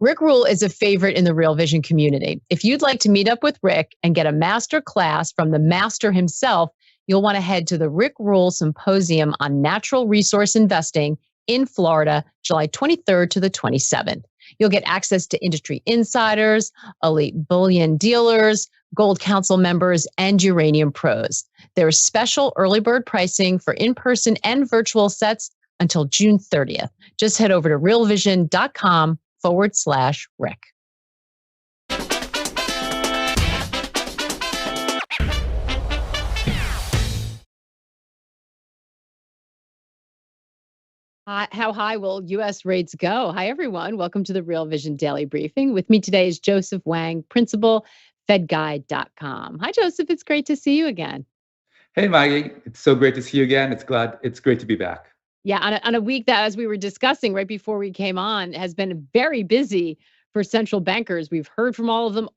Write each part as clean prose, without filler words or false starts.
Rick Rule is a favorite in the Real Vision community. If you'd like to meet up with Rick and get a master class from the master himself, you'll want to head to the Rick Rule Symposium on Natural Resource Investing in Florida, July 23rd to the 27th. You'll get access to industry insiders, elite bullion dealers, Gold Council members, and uranium pros. There's special early bird pricing for in-person and virtual sets until June 30th. Just head over to realvision.com/Rick. How high will U.S. rates go? Hi, everyone. Welcome to the Real Vision Daily Briefing. With me today is Joseph Wang, principal, FedGuide.com. Hi, Joseph. It's great to see you again. Hey, Maggie. It's so great to see you again. It's great to be back. Yeah, on a week that, as we were discussing right before we came on, has been very busy for central bankers. We've heard from all of them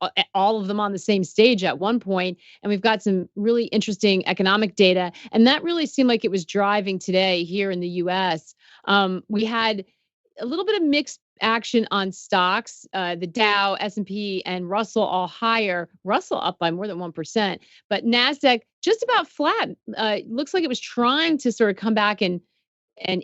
on the same stage at one point, and we've got some really interesting economic data, and that really seemed like it was driving today here in the U.S. We had a little bit of mixed action on stocks. The Dow, S&P, and Russell all higher. Russell up by more than 1%, but NASDAQ just about flat. Looks like it was trying to sort of come back and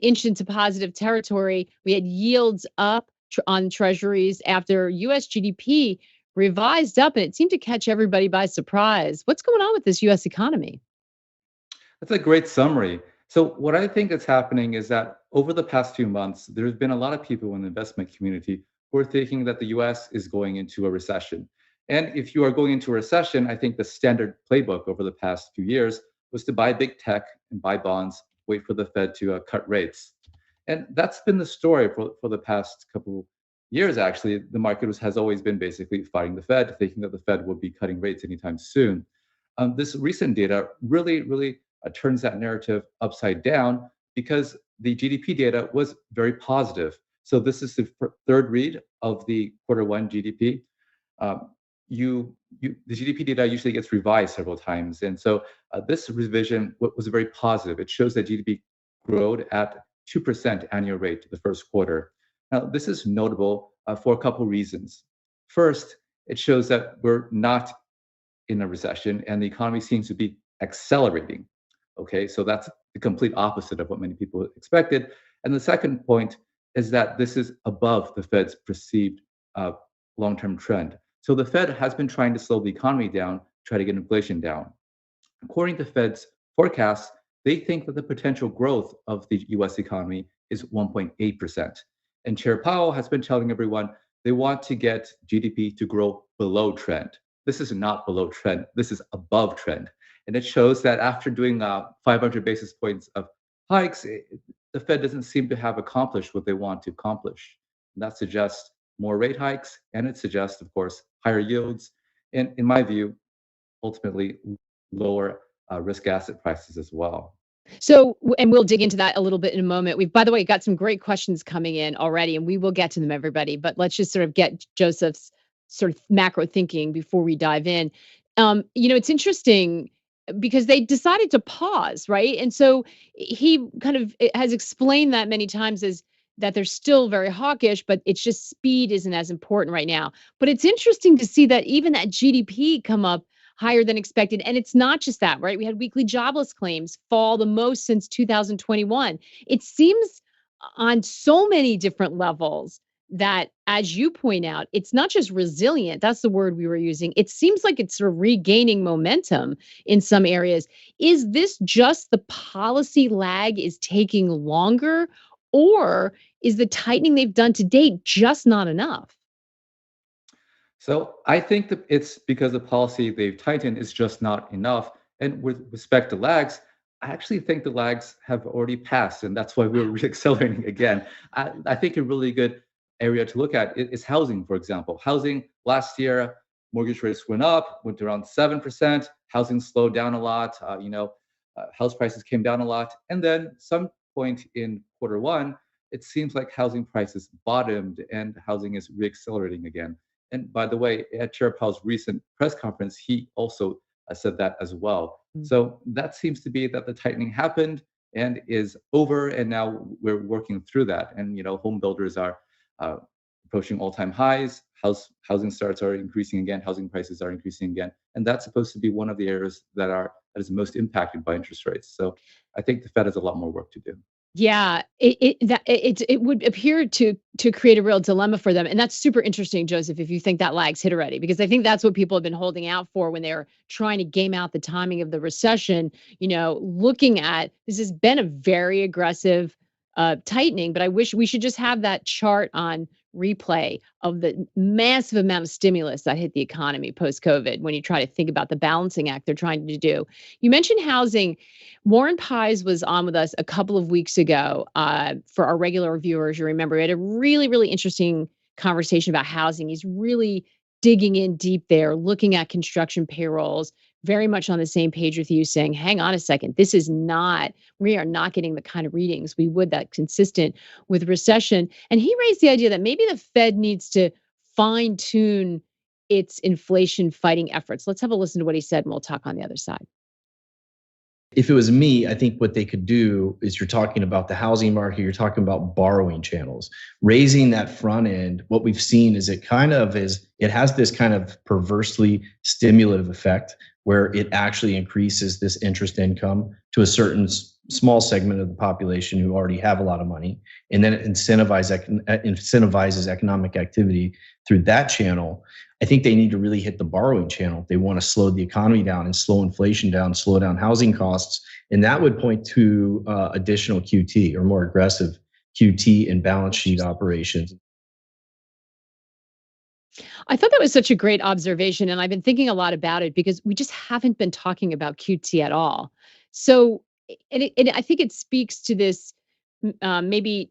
inch into positive territory. We had yields up on treasuries after U.S. GDP revised up, and it seemed to catch everybody by surprise. What's going on with this U.S. economy? That's a great summary. So what I think is happening is that over the past few months, there's been a lot of people in the investment community who are thinking that the U.S. is going into a recession. And if you are going into a recession, I think the standard playbook over the past few years was to buy big tech and buy bonds, wait for the Fed to cut rates. And that's been the story for the past couple years, actually. The market has always been basically fighting the Fed, thinking that the Fed would be cutting rates anytime soon. This recent data really turns that narrative upside down because the GDP data was very positive. So this is the third read of the Q1 GDP. The GDP data usually gets revised several times. And so this revision was very positive. It shows that GDP growed at 2% annual rate the first quarter. Now, this is notable for a couple reasons. First, it shows that we're not in a recession and the economy seems to be accelerating. Okay, so that's the complete opposite of what many people expected. And the second point is that this is above the Fed's perceived long-term trend. So the Fed has been trying to slow the economy down, try to get inflation down. According to Fed's forecasts, they think that the potential growth of the US economy is 1.8%. And Chair Powell has been telling everyone they want to get GDP to grow below trend. This is not below trend, this is above trend. And it shows that after doing 500 basis points of hikes, the Fed doesn't seem to have accomplished what they want to accomplish. And that suggests more rate hikes, and it suggests, of course, higher yields, and in my view, ultimately lower risk asset prices as well. So, and we'll dig into that a little bit in a moment. We've, by the way, got some great questions coming in already, and we will get to them, everybody. But let's just sort of get Joseph's sort of macro thinking before we dive in. It's interesting because they decided to pause, right? And so he kind of has explained that many times as that they're still very hawkish, but it's just speed isn't as important right now. But it's interesting to see that even that GDP come up higher than expected. And it's not just that, right? We had weekly jobless claims fall the most since 2021. It seems on so many different levels that, as you point out, it's not just resilient. That's the word we were using. It seems like it's sort of regaining momentum in some areas. Is this just the policy lag is taking longer, or is the tightening they've done to date just not enough? So I think that it's because the policy they've tightened is just not enough. And with respect to lags, I actually think the lags have already passed, and that's why we're reaccelerating again. I think a really good area to look at is housing, for example. Housing last year, mortgage rates went up, went to around 7%. Housing slowed down a lot. House prices came down a lot. And then some point in Q1, it seems like housing prices bottomed and housing is reaccelerating again. And by the way, at Chair Powell's recent press conference, he also said that as well. So that seems to be that the tightening happened and is over, and now we're working through that. And home builders are approaching all-time highs. Housing starts are increasing again. Housing prices are increasing again, and that's supposed to be one of the areas that is most impacted by interest rates. So I think the Fed has a lot more work to do. Yeah, it would appear to create a real dilemma for them, and that's super interesting, Joseph, if you think that lag's hit already, because I think that's what people have been holding out for when they're trying to game out the timing of the recession. Looking at this has been a very aggressive tightening, but I wish we should just have that chart on replay of the massive amount of stimulus that hit the economy post COVID. When you try to think about the balancing act they're trying to do, you mentioned housing. Warren Pies was on with us a couple of weeks ago for our regular viewers. You remember, we had a really, really interesting conversation about housing. He's really digging in deep there, looking at construction payrolls, very much on the same page with you, saying, hang on a second, we are not getting the kind of readings we would that consistent with recession. And he raised the idea that maybe the Fed needs to fine tune its inflation fighting efforts. Let's have a listen to what he said, and we'll talk on the other side. If it was me, I think what they could do is you're talking about the housing market, you're talking about borrowing channels, raising that front end. What we've seen is it has this kind of perversely stimulative effect where it actually increases this interest income to a certain small segment of the population who already have a lot of money. And then it incentivizes economic activity through that channel. I think they need to really hit the borrowing channel if they want to slow the economy down and slow inflation down, slow down housing costs. And that would point to additional QT or more aggressive QT and balance sheet operations. I thought that was such a great observation, and I've been thinking a lot about it because we just haven't been talking about QT at all. So, and I think it speaks to this maybe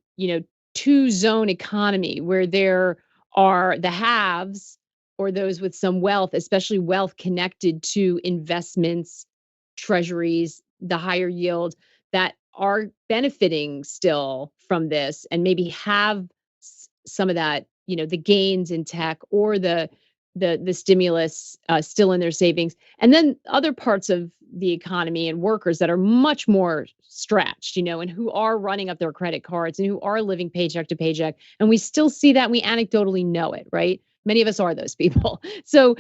two zone economy where there are the haves or those with some wealth, especially wealth connected to investments, treasuries, the higher yield that are benefiting still from this and maybe have some of that, the gains in tech or the stimulus still in their savings, and then other parts of the economy and workers that are much more stretched, and who are running up their credit cards and who are living paycheck to paycheck, and we still see that. We anecdotally know it, right? Many of us are those people. So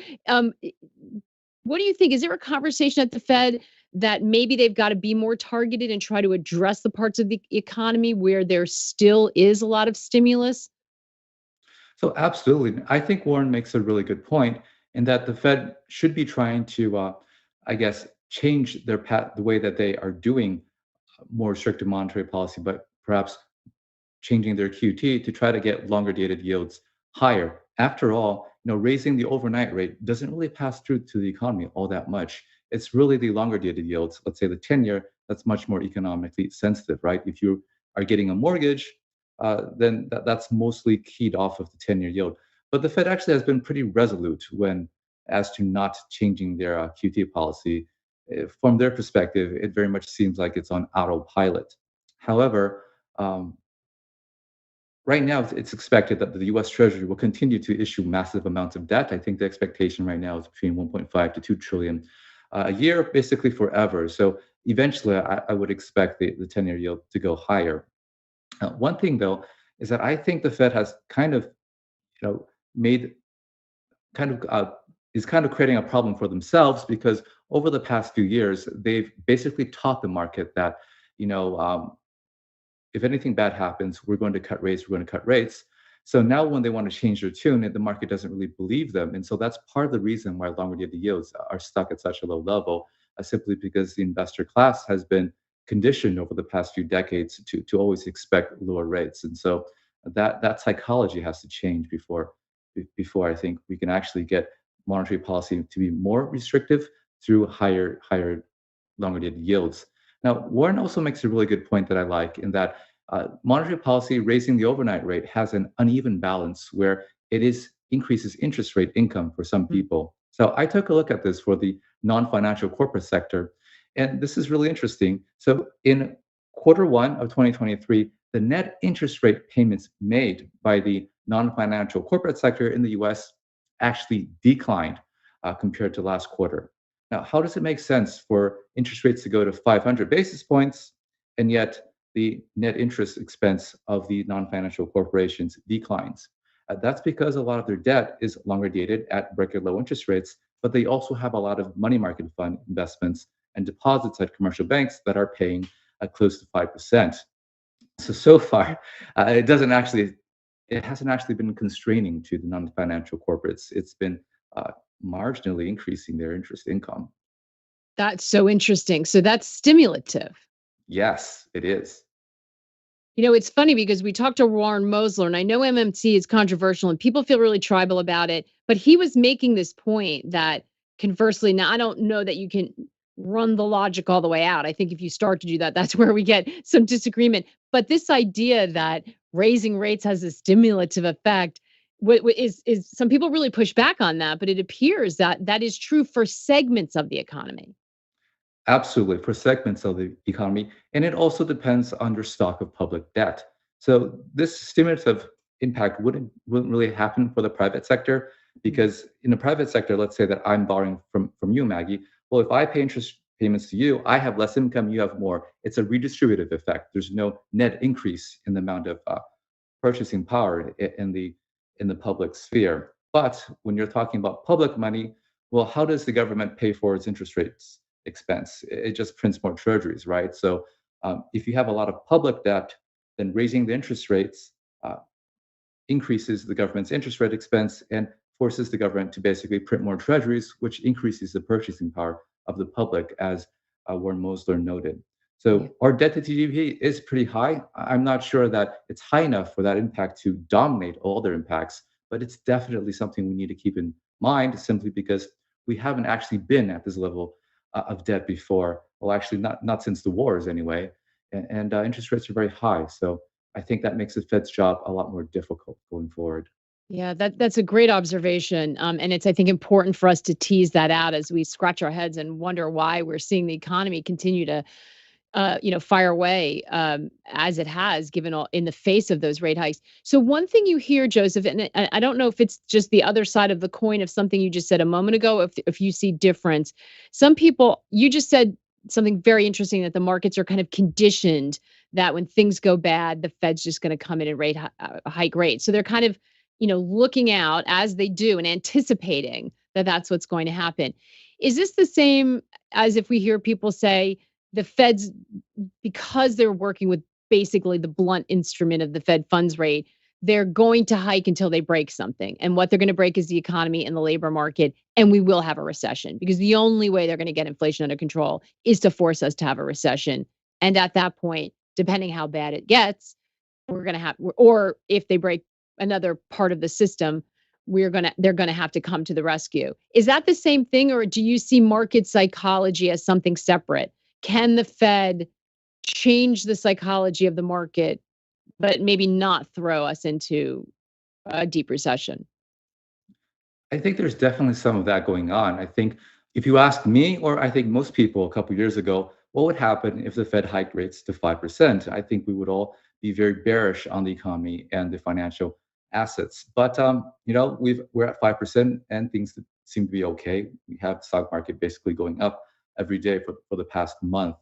what do you think? Is there a conversation at the Fed that maybe they've got to be more targeted and try to address the parts of the economy where there still is a lot of stimulus? So absolutely, I think Warren makes a really good point in that the Fed should be trying to, I guess, change their path, the way that they are doing more restrictive monetary policy, but perhaps changing their QT to try to get longer dated yields higher. After all, raising the overnight rate doesn't really pass through to the economy all that much. It's really the longer dated yields, let's say the 10-year, that's much more economically sensitive, right? If you are getting a mortgage, then that's mostly keyed off of the 10-year yield. But the Fed actually has been pretty resolute when as to not changing their QT policy. From their perspective, it very much seems like it's on autopilot. However, right now, it's expected that the U.S. Treasury will continue to issue massive amounts of debt. I think the expectation right now is between 1.5 to 2 trillion a year, basically forever. So eventually, I would expect the 10-year yield to go higher. One thing, though, is that I think the Fed has kind of, made kind of is kind of creating a problem for themselves because over the past few years, they've basically taught the market that, you know, um, if anything bad happens, we're going to cut rates, we're going to cut rates. So now when they want to change their tune, the market doesn't really believe them. And so that's part of the reason why longer dated yields are stuck at such a low level, simply because the investor class has been conditioned over the past few decades to always expect lower rates. And so that psychology has to change before I think we can actually get monetary policy to be more restrictive through higher longer dated yields. Now, Warren also makes a really good point that I like in that monetary policy raising the overnight rate has an uneven balance where increases interest rate income for some people. So I took a look at this for the non-financial corporate sector, and this is really interesting. So in quarter one of 2023, the net interest rate payments made by the non-financial corporate sector in the US actually declined compared to last quarter. Now, how does it make sense for interest rates to go to 500 basis points and yet the net interest expense of the non-financial corporations declines? That's because a lot of their debt is longer dated at record low interest rates, but they also have a lot of money market fund investments and deposits at commercial banks that are paying close to 5%. So far, it hasn't actually been constraining to the non-financial corporates. It's been uh, marginally increasing their interest income. That's so interesting. So that's stimulative. Yes, it is. It's funny because we talked to Warren Mosler, and I know MMT is controversial and people feel really tribal about it, but he was making this point that conversely, now I don't know that you can run the logic all the way out. I think if you start to do that, that's where we get some disagreement. But this idea that raising rates has a stimulative effect is some people really push back on that, but it appears that that is true for segments of the economy. Absolutely, for segments of the economy. And it also depends on your stock of public debt. So this stimulative impact wouldn't really happen for the private sector Mm. because in the private sector, let's say that I'm borrowing from you, Maggie. Well, if I pay interest payments to you, I have less income, you have more. It's a redistributive effect. There's no net increase in the amount of purchasing power in the public sphere. But when you're talking about public money, well, how does the government pay for its interest rates expense? It just prints more treasuries, right? So if you have a lot of public debt, then raising the interest rates uh, increases the government's interest rate expense and forces the government to basically print more treasuries, which increases the purchasing power of the public, as Warren Mosler noted. Yeah. So our debt to GDP is pretty high. I'm not sure that it's high enough for that impact to dominate all other impacts, but it's definitely something we need to keep in mind simply because we haven't actually been at this level of debt before. Well, actually, not since the wars anyway. And interest rates are very high. So I think that makes the Fed's job a lot more difficult going forward. Yeah, that's a great observation, and it's I think important for us to tease that out as we scratch our heads and wonder why we're seeing the economy continue to, fire away as it has, given all in the face of those rate hikes. So one thing you hear, Joseph, and I don't know if it's just the other side of the coin of something you just said a moment ago, if you see difference. Some people, you just said something very interesting that the markets are kind of conditioned that when things go bad, the Fed's just going to come in and hike rates. So they're kind of looking out as they do and anticipating that that's what's going to happen. Is this the same as if we hear people say the Fed's, because they're working with basically the blunt instrument of the Fed funds rate, they're going to hike until they break something. And what they're going to break is the economy and the labor market. And we will have a recession because the only way they're going to get inflation under control is to force us to have a recession. And at that point, depending how bad it gets, we're going to have, or if they break another part of the system, they're going to have to come to the rescue. Is that the same thing, or do you see market psychology as something separate? Can the Fed change the psychology of the market, but maybe not throw us into a deep recession? I think there's definitely some of that going on. I think if you ask me, or I think most people a couple years ago, what would happen if the Fed hiked rates to 5%? I think we would all be very bearish on the economy and the financial assets. But we're at 5% and things seem to be okay. We have the stock market basically going up every day for the past month.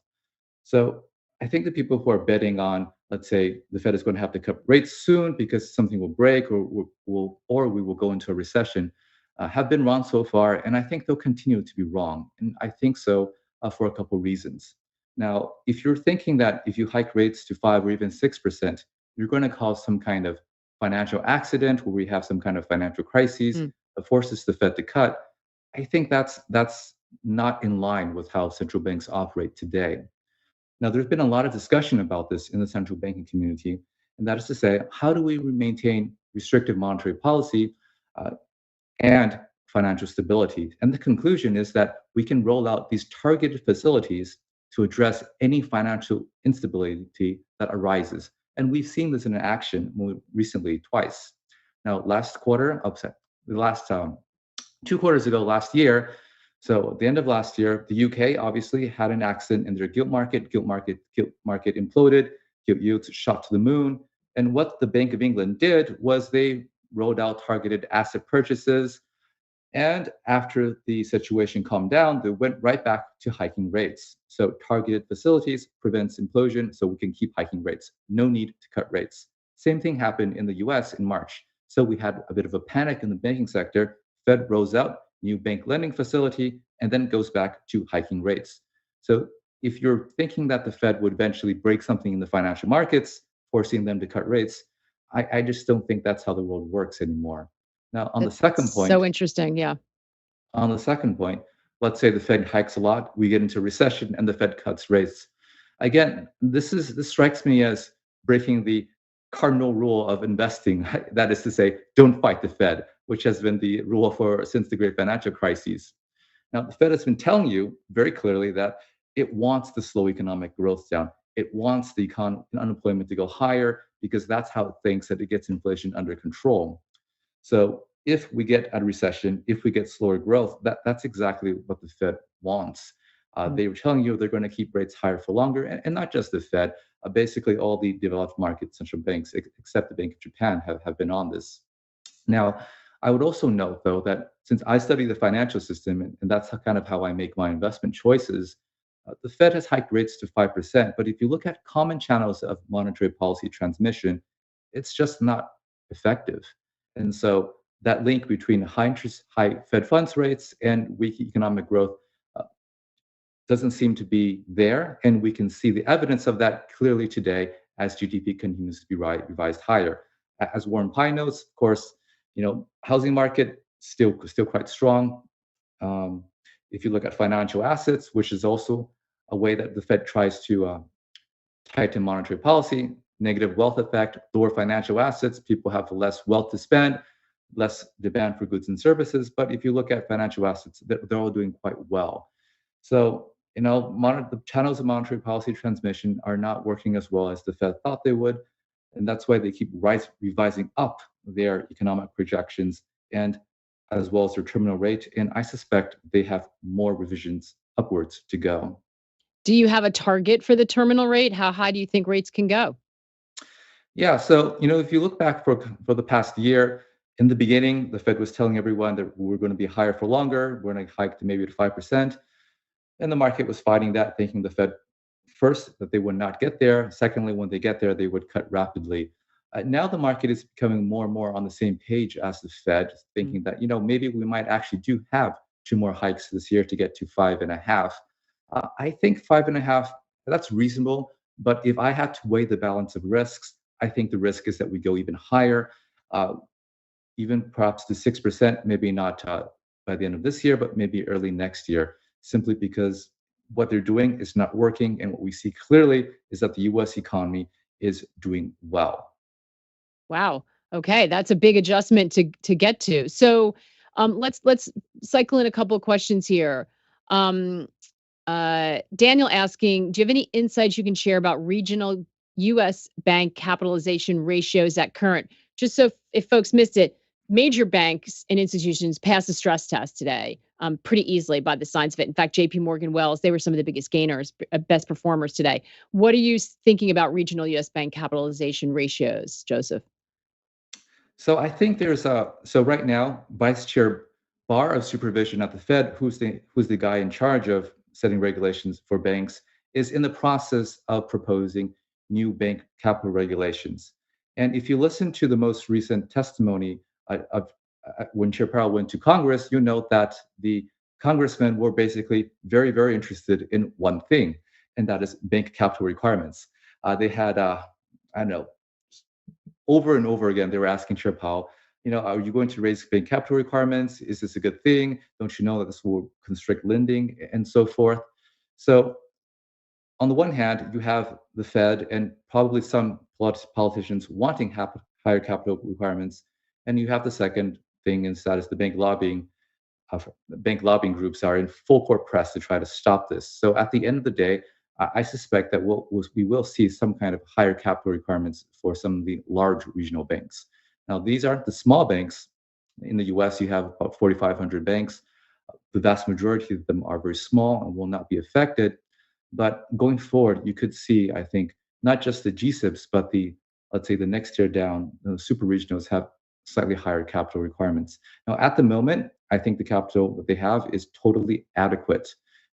So I think the people who are betting on, let's say, the Fed is going to have to cut rates soon because something will break, or we will go into a recession, have been wrong so far, and I think they'll continue to be wrong. And I think so for a couple reasons. Now, if you're thinking that if you hike rates to 5 or even 6%, you're going to cause some kind of financial accident where we have some kind of financial crisis Mm. that forces the Fed to cut, I think that's not in line with how central banks operate today. Now, there's been a lot of discussion about this in the central banking community, and that is to say, how do we maintain restrictive monetary policy uh, and financial stability? And the conclusion is that we can roll out these targeted facilities to address any financial instability that arises. And we've seen this in action more recently twice. Now, the last 2 quarters ago last year. So at the end of last year, the UK obviously had an accident in their gilt market imploded, gilt yields shot to the moon. And what the Bank of England did was they rolled out targeted asset purchases. And after the situation calmed down, they went right back to hiking rates. So targeted facilities prevents implosion, so we can keep hiking rates. No need to cut rates. Same thing happened in the US in March. So we had a bit of a panic in the banking sector. Fed rose out, new bank lending facility, and then goes back to hiking rates. So if you're thinking that the Fed would eventually break something in the financial markets, forcing them to cut rates, I just don't think that's how the world works anymore. Now, That's so interesting. Yeah. on the second point, let's say the Fed hikes a lot, we get into recession, and the Fed cuts rates. Again, this strikes me as breaking the cardinal rule of investing. That is to say, don't fight the Fed, which has been the rule for since the great financial crises. Now, the Fed has been telling you very clearly that it wants to slow economic growth down. It wants the unemployment to go higher because that's how it thinks that it gets inflation under control. So if we get a recession, if we get slower growth, that's exactly what the Fed wants. Mm. They were telling you they're going to keep rates higher for longer, and not just the Fed. Basically, all the developed market central banks, except the Bank of Japan, have been on this. Now, I would also note, though, that since I study the financial system, and that's kind of how I make my investment choices, the Fed has hiked rates to 5%. But if you look at common channels of monetary policy transmission, it's just not effective. And so that link between high Fed funds rates and weak economic growth uh, doesn't seem to be there. And we can see the evidence of that clearly today as GDP continues to be revised higher. As Warren Pye notes, of course, housing market still quite strong. Um, if you look at financial assets, which is also a way that the Fed tries to tighten monetary policy, negative wealth effect, lower financial assets, people have less wealth to spend, less demand for goods and services. But if you look at financial assets, they're all doing quite well. So, the channels of monetary policy transmission are not working as well as the Fed thought they would. And that's why they keep revising up their economic projections and as well as their terminal rate. And I suspect they have more revisions upwards to go. Do you have a target for the terminal rate? How high do you think rates can go? Yeah, so if you look back for the past year, in the beginning, the Fed was telling everyone that we're going to be higher for longer. We're going to hike to maybe to 5%. And the market was fighting that, thinking the Fed first that they would not get there. Secondly, when they get there, they would cut rapidly. Now the market is becoming more and more on the same page as the Fed, thinking that maybe we might actually do have two more hikes this year to get to 5.5. I think 5.5, that's reasonable. But if I had to weigh the balance of risks, I think the risk is that we go even higher, uh, even perhaps to 6%, maybe not by the end of this year, but maybe early next year, simply because what they're doing is not working. And what we see clearly is that the US economy is doing well. Wow. Okay, that's a big adjustment to get to. So, let's cycle in a couple of questions here. Um, Daniel asking, do you have any insights you can share about regional U.S. bank capitalization ratios at current? Just so if folks missed it, major banks and institutions passed the stress test today pretty easily by the signs of it. In fact, J.P. Morgan Wells, they were some of the biggest gainers, best performers today. What are you thinking about regional U.S. bank capitalization ratios, Joseph? So I think so right now, Vice Chair Barr of Supervision at the Fed, who's the guy in charge of setting regulations for banks, is in the process of proposing new bank capital regulations. And if you listen to the most recent testimony of when Chair Powell went to Congress, you note that the congressmen were basically very, very interested in one thing, and that is bank capital requirements. They had, I don't know, over and over again, they were asking Chair Powell, are you going to raise bank capital requirements? Is this a good thing? Don't you know that this will constrict lending and so forth? So on the one hand, you have the Fed and probably some politicians wanting higher capital requirements. And you have the second thing, and that is the bank lobbying groups are in full court press to try to stop this. So at the end of the day, I suspect that we will see some kind of higher capital requirements for some of the large regional banks. Now, these aren't the small banks. In the US, you have about 4,500 banks. The vast majority of them are very small and will not be affected. But going forward, you could see, I think, not just the GSIBs, but let's say the next tier down, the super regionals have slightly higher capital requirements. Now, at the moment, I think the capital that they have is totally adequate.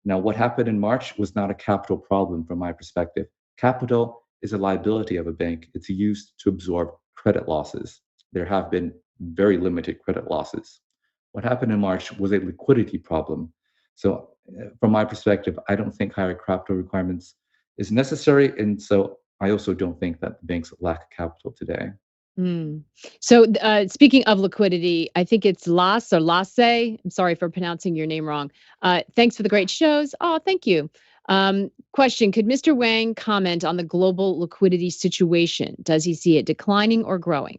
Now, what happened in March was not a capital problem from my perspective. Capital is a liability of a bank. It's used to absorb credit losses. There have been very limited credit losses. What happened in March was a liquidity problem. So, from my perspective, I don't think higher capital requirements is necessary, and so I also don't think that the banks lack capital today. Mm. So, speaking of liquidity, I think it's Las or Lasse. I'm sorry for pronouncing your name wrong. Thanks for the great shows. Oh, thank you. Question: could Mr. Wang comment on the global liquidity situation? Does he see it declining or growing?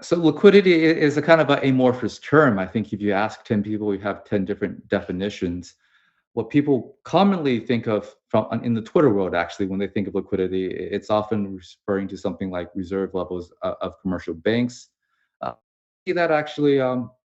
So liquidity is a kind of a amorphous term. I think if you ask 10 people, we have 10 different definitions. What people commonly think of from in the Twitter world, actually, when they think of liquidity, it's often referring to something like reserve levels of commercial banks. See that actually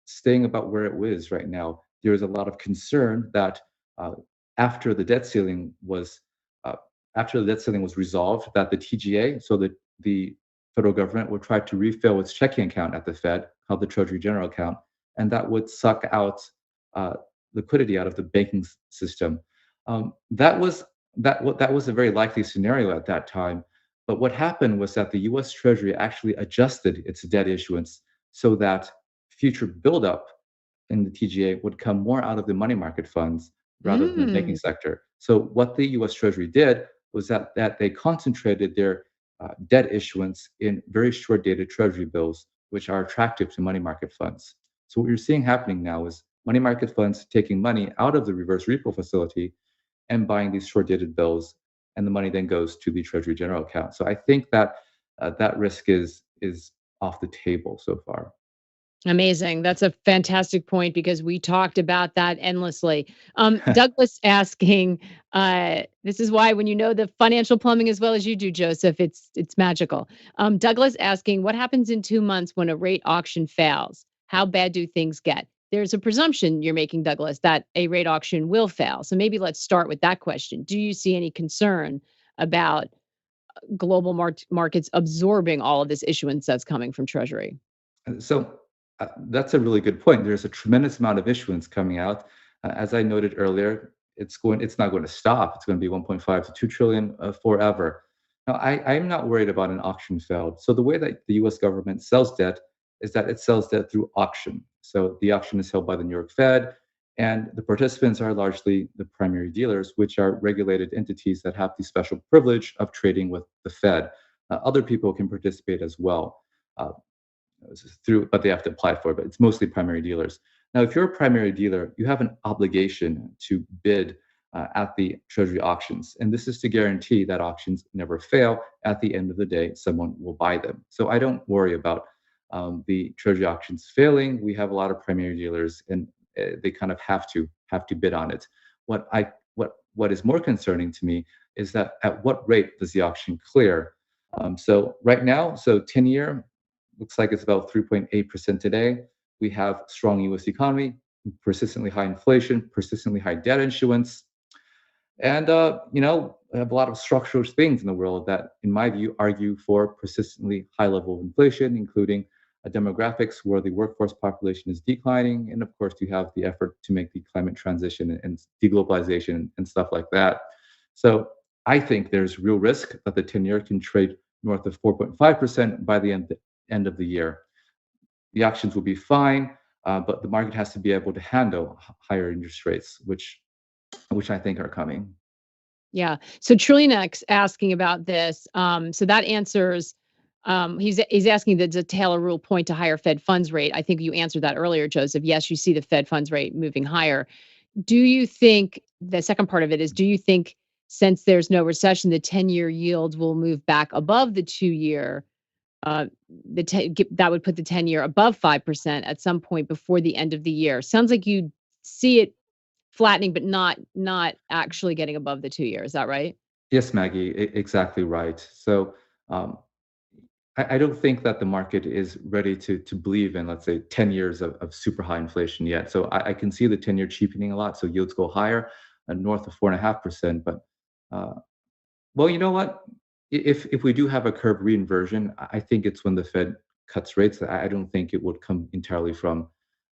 staying about where it was right now. There is a lot of concern that uh, after the debt ceiling was uh, after the debt ceiling was resolved, that the TGA, so that the federal government would try to refill its checking account at the Fed, called the Treasury General Account, and that would suck out uh, liquidity out of the banking system. That was a very likely scenario at that time. But what happened was that the U.S. Treasury actually adjusted its debt issuance so that future buildup in the TGA would come more out of the money market funds rather than the banking Mm. sector. So what the U.S. Treasury did was that they concentrated their debt issuance in very short-dated Treasury bills, which are attractive to money market funds. So what you're seeing happening now is money market funds taking money out of the reverse repo facility and buying these short-dated bills, and the money then goes to the Treasury General Account. So I think that that risk is off the table so far. Amazing. That's a fantastic point because we talked about that endlessly. Douglas asking, this is why when you know the financial plumbing as well as you do, Joseph, it's magical. Douglas asking, what happens in 2 months when a rate auction fails? How bad do things get? There's a presumption you're making, Douglas, that a rate auction will fail. So maybe let's start with that question. Do you see any concern about global markets absorbing all of this issuance that's coming from Treasury? So that's a really good point. There's a tremendous amount of issuance coming out. As I noted earlier, it's not going to stop. It's going to be 1.5 to 2 trillion forever. Now, I'm not worried about an auction failed. So the way that the U.S. government sells debt is that it sells debt through auction. So the auction is held by the New York Fed, and the participants are largely the primary dealers, which are regulated entities that have the special privilege of trading with the Fed. Other people can participate as well. Uh, through, but they have to apply for it. But it's mostly primary dealers. Now, if you're a primary dealer, you have an obligation to bid at the Treasury auctions, and this is to guarantee that auctions never fail. At the end of the day, someone will buy them. So I don't worry about the Treasury auctions failing. We have a lot of primary dealers, and they kind of have to bid on it. What is more concerning to me is that at what rate does the auction clear? So right now, so 10-year looks like it's about 3.8% today. We have strong US economy, persistently high inflation, persistently high debt issuance, and we have a lot of structural things in the world that, in my view, argue for persistently high level of inflation, including demographics where the workforce population is declining, and of course, you have the effort to make the climate transition and deglobalization and stuff like that. So I think there's real risk that the 10-year can trade north of 4.5% by the end of the year. The auctions will be fine, but the market has to be able to handle higher interest rates, which I think are coming. Yeah. So Trillionex asking about this. So that answers. He's asking the Taylor rule point to higher Fed funds rate. I think you answered that earlier, Joseph. Yes, you see the Fed funds rate moving higher. Do you think the second part of it is? Do you think since there's no recession, the 10-year yield will move back above the 2-year? That would put the 10-year above 5% at some point before the end of the year. Sounds like you see it flattening, but not actually getting above the 2 year. Is that right? Yes, Maggie, exactly right. So um, I don't think that the market is ready to believe in, let's say, 10 years of super high inflation yet. So I can see the 10-year cheapening a lot. So yields go higher, north of 4.5%. But uh, well, you know what? If we do have a curve reinversion, I think it's when the Fed cuts rates. I don't think it would come entirely from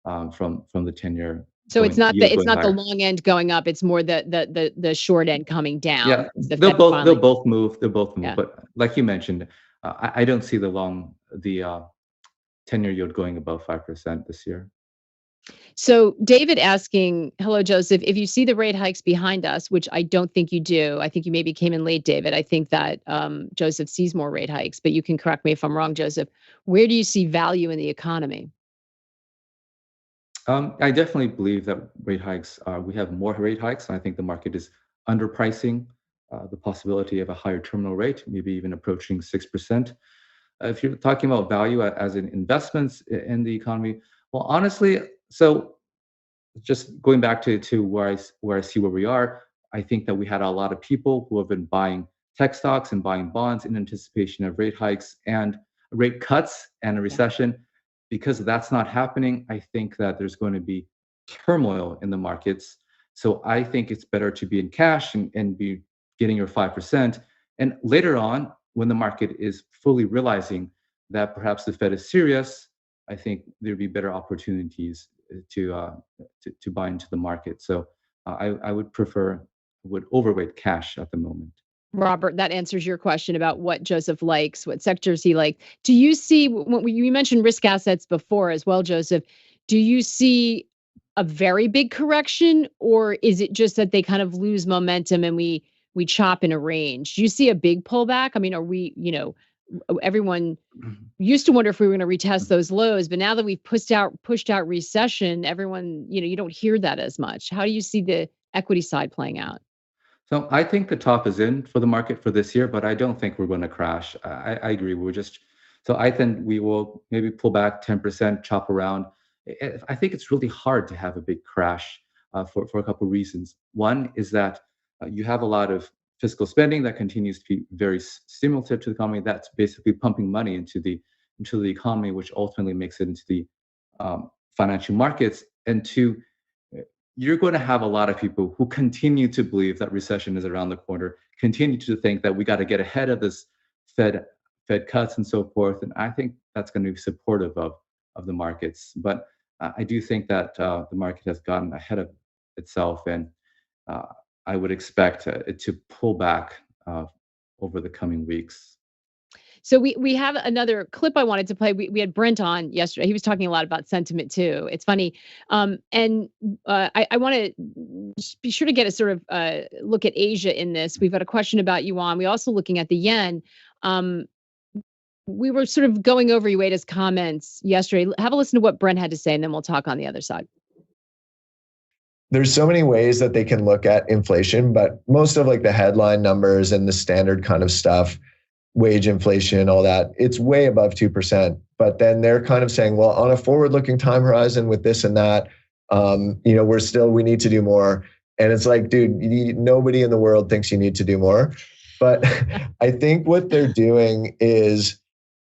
the 10-year So it's going not the yield it's going not the higher. long end going up. It's more the short end coming down. Yeah, Is the they'll Fed both they'll finally? both move. They'll both move. Yeah. But like you mentioned, I don't see the 10-year yield going above 5% this year. So David asking, hello, Joseph, if you see the rate hikes behind us, which I don't think you do, I think you maybe came in late, David. I think that Joseph sees more rate hikes, but you can correct me if I'm wrong, Joseph. Where do you see value in the economy? I definitely believe that rate hikes, we have more rate hikes, and I think the market is underpricing the possibility of a higher terminal rate, maybe even approaching 6%. If you're talking about value as in investments in the economy, well, honestly, so just going back to where I see where we are, I think that we had a lot of people who have been buying tech stocks and buying bonds in anticipation of rate hikes and rate cuts and a Yeah. recession. Because that's not happening, I think that there's going to be turmoil in the markets. So I think it's better to be in cash and be getting your 5%. And later on, when the market is fully realizing that perhaps the Fed is serious, I think there'd be better opportunities to buy into the market. So I would overweight cash at the moment. Robert, that answers your question about what Joseph likes, what sectors he likes. Do you see, when you mentioned risk assets before as well, Joseph, do you see a very big correction, or is it just that they kind of lose momentum and we chop in a range? Do you see a big pullback? I mean, are we, everyone Mhm. used to wonder if we were going to retest those lows, but now that we've pushed out recession, everyone, you don't hear that as much. How do you see the equity side playing out? So I think the top is in for the market for this year, but I don't think we're going to crash. I agree. So I think we will maybe pull back 10%, chop around. I think it's really hard to have a big crash for a couple of reasons. One is that you have a lot of fiscal spending that continues to be very stimulative to the economy. That's basically pumping money into the economy, which ultimately makes it into the financial markets. And two, you're going to have a lot of people who continue to believe that recession is around the corner, continue to think that we got to get ahead of this Fed Fed cuts and so forth. And I think that's going to be supportive of the markets. But I do think that the market has gotten ahead of itself, and uh, I would expect it to pull back over the coming weeks. So we have another clip I wanted to play. We had Brent on yesterday. He was talking a lot about sentiment too. It's funny, and I want to be sure to get a sort of look at Asia in this. We've got a question about yuan. We're also looking at the yen. Um, we were sort of going over Ueda's comments yesterday. Have a listen to what Brent had to say, and then we'll talk on the other side. There's so many ways that they can look at inflation, but most of like the headline numbers and the standard kind of stuff, wage inflation, all that, it's way above 2%. But then they're kind of saying, well, on a forward-looking time horizon with this and that, we need to do more. And it's like, dude, nobody in the world thinks you need to do more. But I think what they're doing is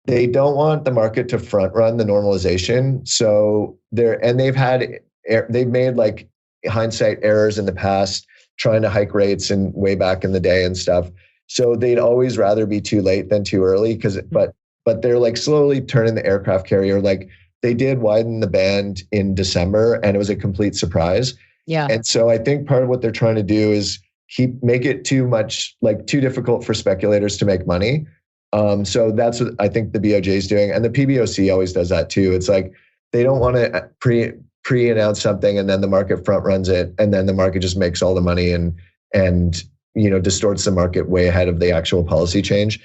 they don't want the market to front run the normalization. So they've made like hindsight errors in the past, trying to hike rates and way back in the day and stuff. So they'd always rather be too late than too early but they're like slowly turning the aircraft carrier. Like they did widen the band in December and it was a complete surprise. Yeah. And so I think part of what they're trying to do is make it too difficult for speculators to make money. So that's what I think the BOJ is doing. And the PBOC always does that too. It's like they don't want to pre-announce something and then the market front runs it and then the market just makes all the money and distorts the market way ahead of the actual policy change.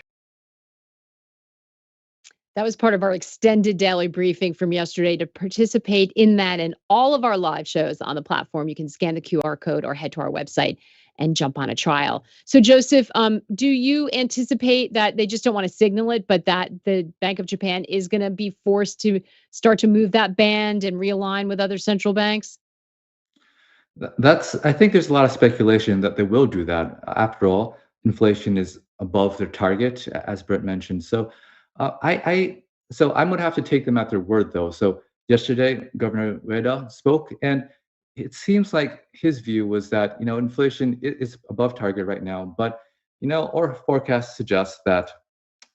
That was part of our extended daily briefing from yesterday. To participate in that and all of our live shows on the platform, you can scan the QR code or head to our website and jump on a trial. So, Joseph, do you anticipate that they just don't want to signal it, but that the Bank of Japan is going to be forced to start to move that band and realign with other central banks? I think there's a lot of speculation that they will do that. After all, inflation is above their target, as Brett mentioned. So, so I'm going to have to take them at their word, though. So yesterday, Governor Ueda spoke, and it seems like his view was that inflation is above target right now, but our forecasts suggest that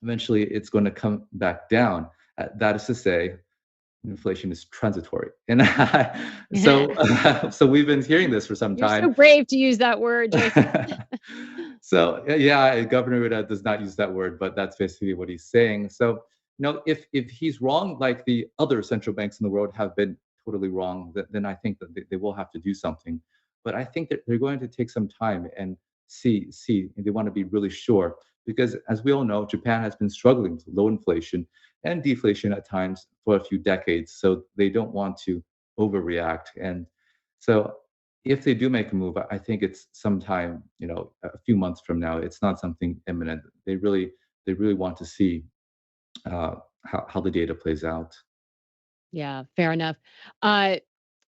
eventually it's going to come back down. That is to say, inflation is transitory. And so we've been hearing this for some You're time. so brave to use that word, Joseph. So yeah, Governor does not use that word, but that's basically what he's saying. So if he's wrong, like the other central banks in the world have been totally wrong, then I think that they will have to do something. But I think that they're going to take some time and see. And they want to be really sure because, as we all know, Japan has been struggling with low inflation and deflation at times for a few decades. So they don't want to overreact. And so if they do make a move, I think it's sometime, a few months from now. It's not something imminent. They really want to see how the data plays out. Yeah, fair enough. Uh,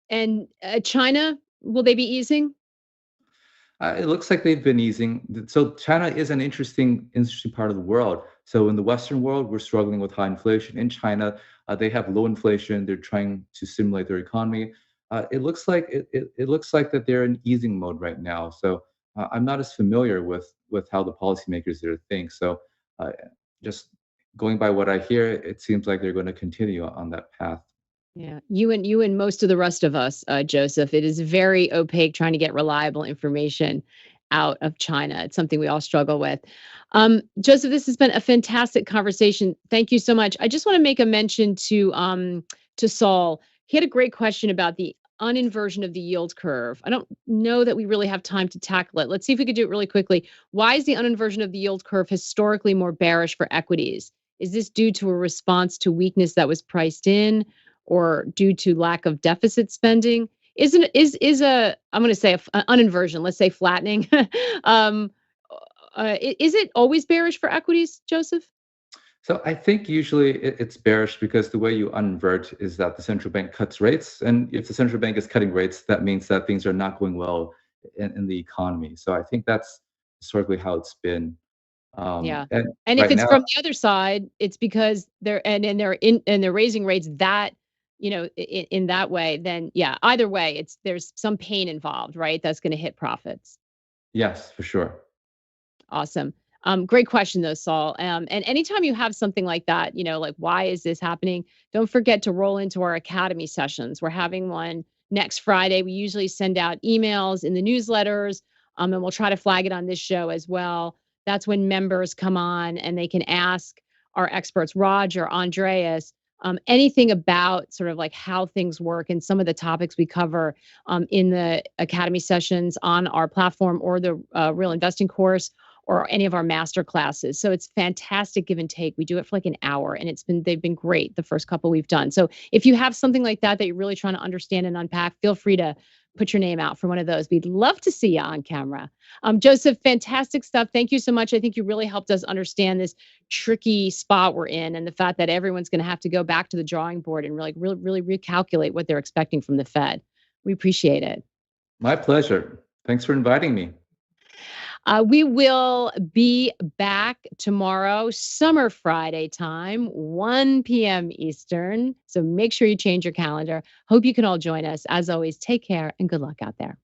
and China, will they be easing? It looks like they've been easing. So China is an interesting part of the world. So in the Western world, we're struggling with high inflation. In China, they have low inflation. They're trying to stimulate their economy. It looks like that they're in easing mode right now. So I'm not as familiar with how the policymakers there think. So uh, just going by what I hear, it seems like they're going to continue on that path. Yeah, you and most of the rest of us, Joseph, it is very opaque trying to get reliable information out of China. It's something we all struggle with. Joseph, this has been a fantastic conversation. Thank you so much. I just want to make a mention to Saul. He had a great question about the uninversion of the yield curve. I don't know that we really have time to tackle it. Let's see if we could do it really quickly. Why is the uninversion of the yield curve historically more bearish for equities? Is this due to a response to weakness that was priced in? Or due to lack of deficit spending? Is a I'm going to say an uninversion, let's say flattening. um, is it always bearish for equities, Joseph? So I think usually it's bearish because the way you unvert is that the central bank cuts rates, and if the central bank is cutting rates, that means that things are not going well in the economy. So I think that's historically how it's been. Yeah. And And if right it's now, from the other side, it's because they're raising rates that, in that way, then yeah, either way, there's some pain involved, right? That's going to hit profits. yes, for sure. Awesome. Great question though, Saul. And anytime you have something like that, like why is this happening? Don't forget to roll into our academy sessions. We're having one next Friday. We usually send out emails in the newsletters, and we'll try to flag it on this show as well. That's when members come on and they can ask our experts, Roger, Andreas, anything about sort of like how things work and some of the topics we cover in the academy sessions on our platform or the Real Investing course or any of our master classes. So it's fantastic give and take. We do it for like an hour and they've been great the first couple we've done. So if you have something like that you're really trying to understand and unpack, feel free to put your name out for one of those. We'd love to see you on camera. Joseph, fantastic stuff. Thank you so much. I think you really helped us understand this tricky spot we're in and the fact that everyone's going to have to go back to the drawing board and really recalculate what they're expecting from the Fed. We appreciate it. My pleasure. Thanks for inviting me. We will be back tomorrow, summer Friday time, 1 p.m. Eastern. So make sure you change your calendar. Hope you can all join us. As always, take care and good luck out there.